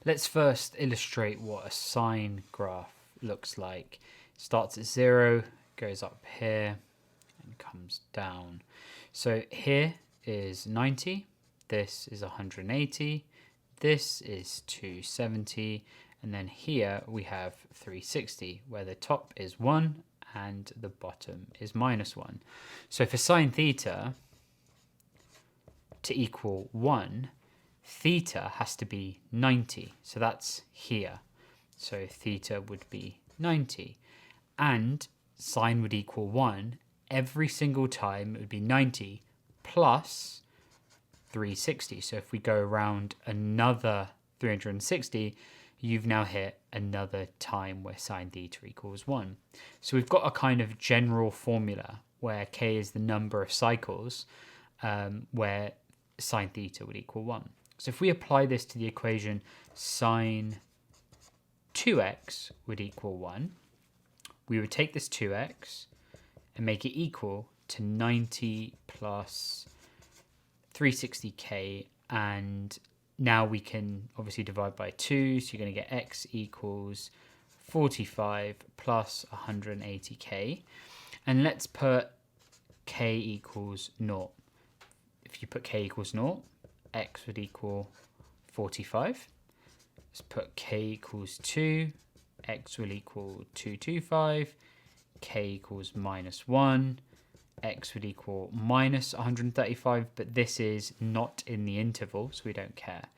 Let's first illustrate what a sine graph looks like. Starts at 0, goes up here, and comes down. So here is 90, this is 180, this is 270, and then here we have 360, where the top is 1 and the bottom is -1. So for sine theta to equal 1, theta has to be 90. So that's here. So theta would be 90. And sine would equal 1 every single time. It would be 90 plus 360. So if we go around another 360, you've now hit another time where sine theta equals 1. So we've got a kind of general formula where k is the number of cycles where sine theta would equal 1. So if we apply this to the equation, sine 2x would equal 1, we would take this 2x and make it equal to 90 plus 360k, and now we can obviously divide by 2, so you're going to get x equals 45 plus 180k, and let's put k equals 0. If you put k equals 0, x would equal 45. Let's put k equals 2, x will equal 225, k equals -1, x would equal minus 135, but this is not in the interval, so we don't care.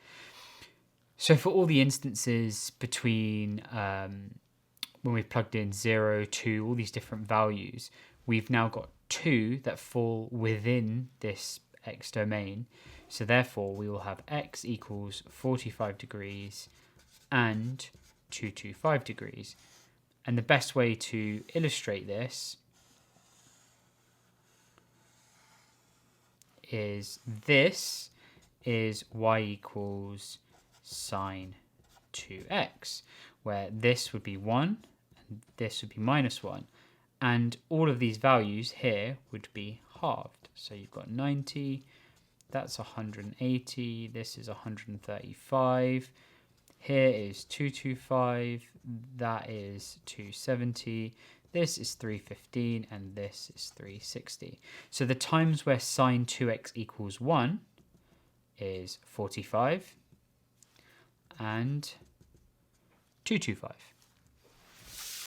So for all the instances between when we've plugged in 0, 2, all these different values, we've now got 2 that fall within this x domain. So therefore we will have x equals 45 degrees and 225 degrees. And the best way to illustrate this is y equals sine 2x, where this would be 1 and this would be -1. And all of these values here would be halved. So you've got 90, that's 180, this is 135, here is 225, that is 270, this is 315, and this is 360. So the times where sine 2x equals 1 is 45 and 225.